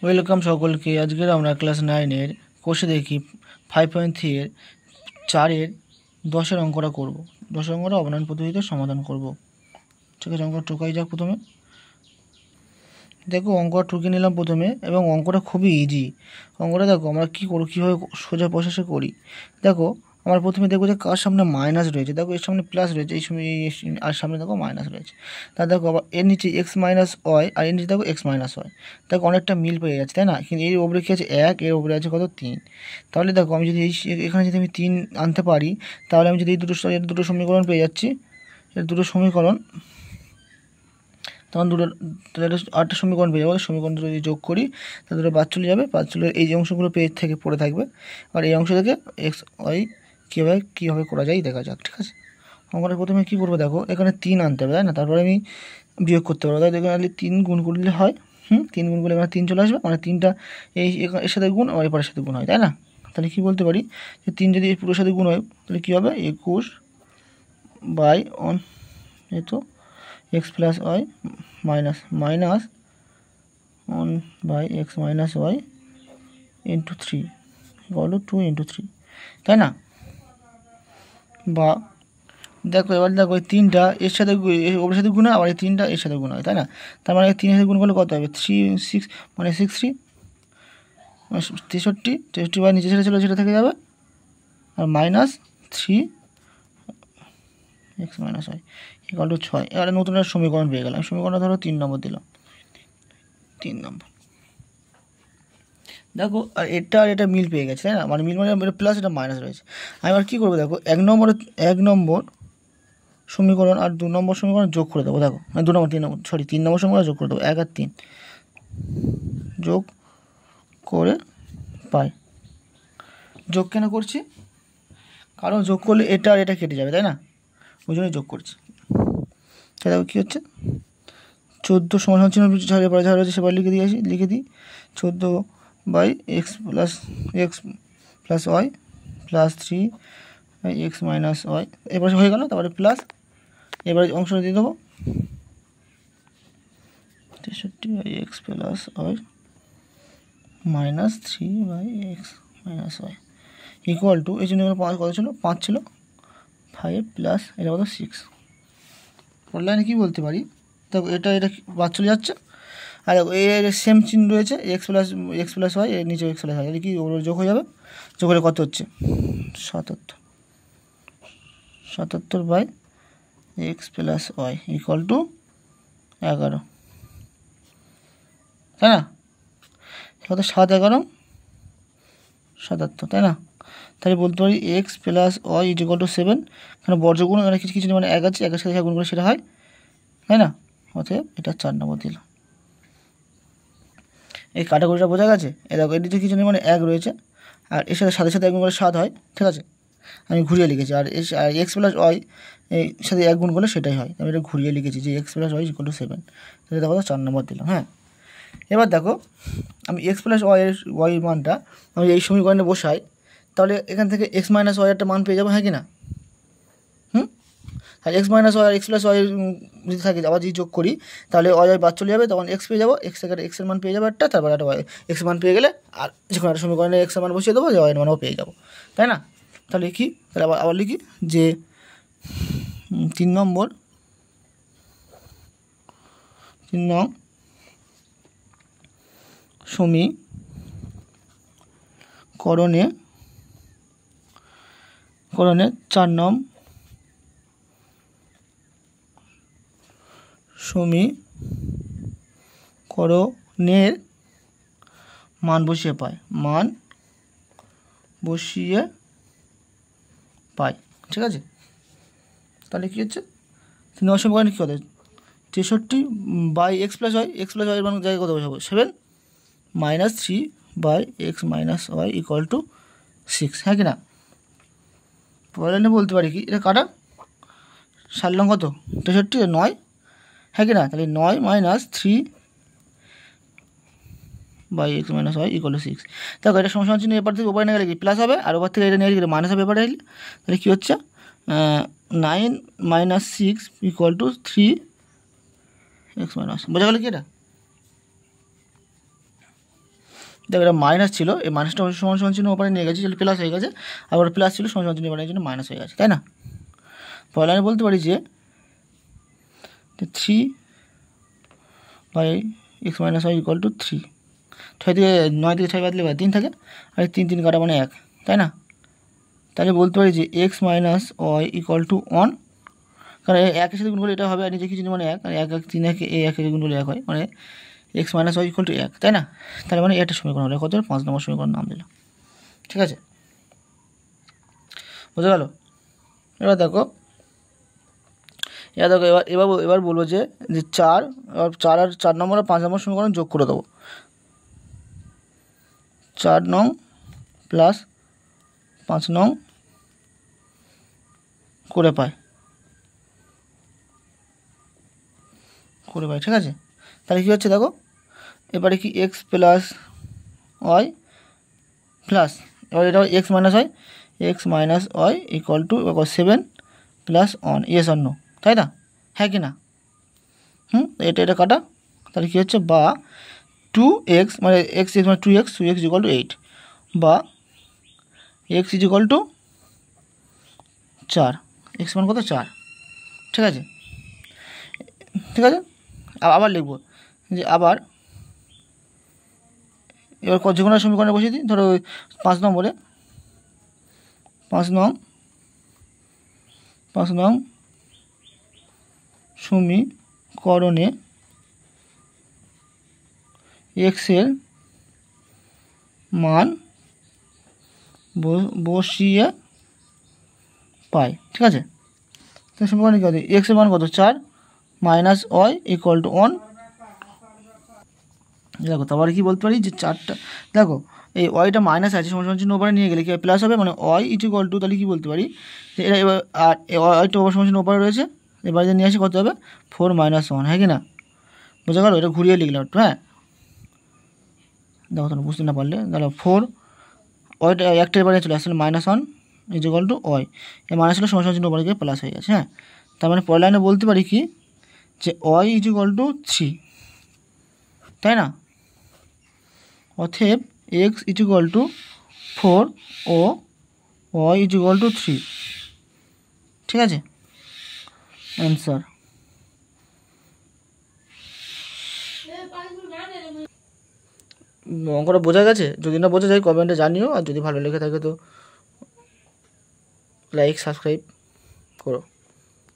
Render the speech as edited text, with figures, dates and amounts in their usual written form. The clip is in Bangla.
ওয়েলকাম সকলকে। আজকের আমরা ক্লাস 9-এর কোষে দেখি 5.3 এর 4-এর 10-এর অঙ্কটা করব। 10-এর অঙ্কটা অবনয়ন পদ্ধতিতে সমাধান করব। ঠিক আছে, অঙ্কটা টুকাই যাক। প্রথমে দেখো অঙ্কটা টুকে নিলাম প্রথমে, এবং অঙ্কটা খুবই ইজি। অঙ্কটা দেখো আমরা কী করব, কীভাবে সোজা প্রসেসে করি। দেখো আমরা প্রথমে দেখবো যে কার সামনে মাইনাস রয়েছে। দেখো এর সামনে প্লাস রয়েছে, এই সময় আর সামনে দেখো মাইনাস রয়েছে। তা দেখো আবার এর নিচে এক্স মাইনাস ওয়াই, আর এর নিচে দেখো এক্স মাইনাস ওয়াই। দেখো অনেকটা মিল পেয়ে যাচ্ছে, তাই না? কিন্তু এর ওপরে কী আছে 1, এর ওপরে আছে কত 3। তাহলে দেখো আমি যদি এখানে যদি আমি 3 আনতে পারি, তাহলে আমি যদি এই দুটো সমীকরণ পেয়ে যাচ্ছি, এর দুটো সমীকরণ, তখন তাহলে 8টা সমীকরণ পেয়ে যাবো। সমীকরণ যদি যোগ করি তাহলে দুটো বাদ চলে যাবে। বাদ চলে এই যে অংশগুলো পেজ থেকে পড়ে থাকবে, আর এই অংশ থেকে এক্স ওয়াই কীভাবে করা যায় দেখা যাক। ঠিক আছে, অঙ্কটা প্রথমে কী করবো, দেখো এখানে 3 আনতে হবে, তাই না? তারপরে আমি বিয়োগ করতে পারবো। তাই এখানে 3 গুণ করলে হয়, 3 গুণ করলে এখানে 3 চলে আসবে, মানে 3টা এর সাথে গুণ আর এপারের সাথে গুণ হয়, তাই না? তাহলে কী বলতে পারি যে 3 যদি এই পুরোর সাথে গুণ হয় তাহলে কী হবে, 21/1 এই তো x plus y minus 1/x minus y into 3 = 2 × 3, তাই না? বা দেখো এবার দেখো এই 3টা এর সাথে ওর সাথে গুণ হয়, আবার এই 3টা এর সাথে গুণ হয়, তাই না? তার মানে 3 এর সাথে গুণ করলে কত হবে, 6 মানে 63, 63 বা নিচে সেটা থেকে যাবে, আর মাইনাস 3x মাইনাস ওয়াই = 6। এবারে নতুন একটা সমীকরণ পেয়ে গেলাম। সমীকরণটা ধরো 3 নম্বর দিলাম, 3 নম্বর। দেখো আর এটা মিল পেয়ে গেছে, তাই না? মানে মিল মানে এটা প্লাস, এটা মাইনাস রয়েছে। আমি এবার কী করবো, দেখো 1 নম্বর সমীকরণ আর 2 নম্বর সমীকরণ যোগ করে দেবো। দেখো মানে 3 নম্বর সমীকরণ যোগ করে দেবো। 1 আর 3 যোগ করে পাই। যোগ কেন করছি, কারণ যোগ করলে এটা আর এটা কেটে যাবে, তাই না? ওই জন্যই যোগ করছি। তাই দেখো কী হচ্ছে, 14 সমান চিহ্ন যা রয়েছে সেবার লিখে দিই 14/x plus y plus 3/x minus y. এবারে হয়ে গেল, তারপরে প্লাস, এবারে অংশটা দিয়ে দেবো 63/x plus y minus 3/x minus y equal to, এই জন্য কত ছিল, 5 ছিল, 5 প্লাস এটা কত 6। পরের লাইনে কী বলতে পারি, দেখো এটা বাদ চলে যাচ্ছে, আর এর সেম চিহ্ন রয়েছে এক্স প্লাস ওয়াই, এর নিচে এক্স প্লাস ওয়াই, এটা কি ওর যোগ হয়ে যাবে। যোগ হলে কত হচ্ছে 77/x plus y equal two 11, তাই না? কত 7 11 77, তাই না? তাহলে বলতে পারি x plus y equal to 7। কারণ বর্গগুণ এখানে কিছু মানে 1 আছে, 1-এর সাথে গুণ করে সেটা হয়, তাই না? অতএব এটা 4 নম্বর দিলাম। এই কাটাকুটিটা বোঝা গেছে। এ দেখো এর নিচে কিছু নেই, মানে 1 রয়েছে, আর এর সাথে 1 গুণ করলে 7 হয়, ঠিক আছে? আমি ঘুরিয়ে লিখেছি। আর এক্স প্লাস ওয়াই এই সাথে 1 গুণ করলে সেটাই হয়, আমি এটা ঘুরিয়ে লিখেছি যে এক্স প্লাস ওয়াই = 7। তাহলে দেখো 4 নম্বর দিলাম। হ্যাঁ, এবার দেখো আমি এক্স প্লাস ওয়াই মানটা আমি এই সমীকরণে বসাই, তাহলে এখান থেকে এক্স মাইনাস ওয়াই একটা মান পেয়ে যাবো, হ্যাঁ কি না? আর এক্স মাইনাস ওয়াই আর এক্স প্লাস ওয়াই যদি থাকে, আবার যদি যোগ করি তাহলে ওয়াই বাদ চলে যাবে, তখন এক্স পেয়ে যাবো। এক্সের মান পেয়ে যাবো একটা, তারপর একটা ওয়াই এক্সের মান পেয়ে গেলে আর যে কোনো একটা সমীকরণে এক্সের মান বসিয়ে দেবো, যে ওয়াইয়ের মানও পেয়ে যাবো, তাই না? তাহলে কি, তাহলে আবার লিখি যে 3 নং সমীকরণে 4 নং সমীকরণের মান বসিয়ে পাই, ঠিক আছে? তাহলে কী হচ্ছে, 3 নম্বর সমীকরণে কী হবে, 63/x plus Y, x plus ওয়াইয়ের মান জায়গায় কত বসাবো, 7 minus 3/x minus y equal to 6, হ্যাঁ কি না? পরের লাইনে বলতে পারি কি, এটা কাটা 7 লং কত 63, 9, হ্যাঁ কি না? তাহলে 9 minus 3/x minus y equal to 6। দেখো এটা সমস্যা চিহ্ন এবার থেকে ওপারে নিয়ে গেলে কি প্লাস হবে, আর ওপার থেকে এটা নিয়ে গেলে মাইনাস হবে এবারে এলে। তাহলে কী হচ্ছে 9 minus 6 equal to 3x minus. বোঝা গেল কি এটা? দেখো এটা মাইনাস ছিল, এই মাইনাসটা সমান সমান চিহ্ন ওপরে নিয়ে গেছে, প্লাস হয়ে গেছে, আবার প্লাস ছিল সমান সমান চিহ্ন ওপরে জন্য মাইনাস হয়ে গেছে, তাই না? পরের লাইনে বলতে পারি যে 3/x-y = 3, 6 থেকে 9 থেকে 6 বাদলে 3 থাকে, আর 3 3 কাটা মানে 1, তাই না? তাহলে বলতে পারি যে x - y = 1, কারণ একের সাথে গুণ করলে এটা হবে, আর নিচে কিছু মানে 1, আর 1 1 3 1 1 গুণ করলে 1 হয়, মানে x - y = 1, তাই না? তাহলে মানে এটা সমীকরণ হলো কত? 5 নম্বর সমীকরণ নাম দিলাম, ঠিক আছে? বুঝে গেল? এবার দেখো এবার বলবো যে 4 আর 4 নম্বর আর 5 নম্বর সমীকরণ যোগ করে দেবো। 4 নং প্লাস 5 নং করে পাই, ঠিক আছে? তাহলে কী হচ্ছে দেখো, এবারে কি x প্লাস y প্লাস, এবার এটা x minus y, x minus y = 7 plus 1, yes আর নো, তাই না? হ্যাঁ কি না? এটা কাটা, তাহলে কী হচ্ছে, বা 2x মানে x মানে 2x = 8, বা x = 4, x মান কত? 4, ঠিক আছে? আবার লিখব যে আবার এবার যে কোনো সমীকরণে বসিয়ে দিই। ধরো 5 নম্বরে 5 নং সমীকরণে এক্সের মান বসিয়ে পাই, ঠিক আছে? সমীকরণে কী হবে? এক্সের মান কত? 4 মাইনাস y = 1। দেখো তারপরে কী বলতে পারি যে 4টা, দেখো এই ওয়াইটা মাইনাস আছে, সমান চিহ্ন ওপরে নিয়ে গেলে কি প্লাস হবে, মানে y = তাহলে কী বলতে পারি যে এটা এবার, আর ওয়াইটা সমান চিহ্ন ওপরে রয়েছে, এবার যে নিয়ে আসে কত হবে? 4 - 1, হ্যাঁ কি না? বোঝা গেল? এটা ঘুরিয়ে লিখলাম একটু, হ্যাঁ? দেখো তোমরা বুঝতে না পারলে, তাহলে 4 ওয়াইটা একটা এবারে চলে আসলে -1 = y, এই মাইনাস হলে সমান চিহ্ন ওপরে গিয়ে প্লাস হয়ে গেছে, হ্যাঁ? তার মানে পরের লাইনে বলতে পারি কি যে y = 3, তাই না? অতএব x = 4 ও y = 3, ঠিক আছে? অ্যান্সার। অঙ্কটা বোঝা গেছে? যদি না বোঝা যায় কমেন্টে জানিও, আর যদি ভালো লেগে থাকে তো লাইক সাবস্ক্রাইব করো।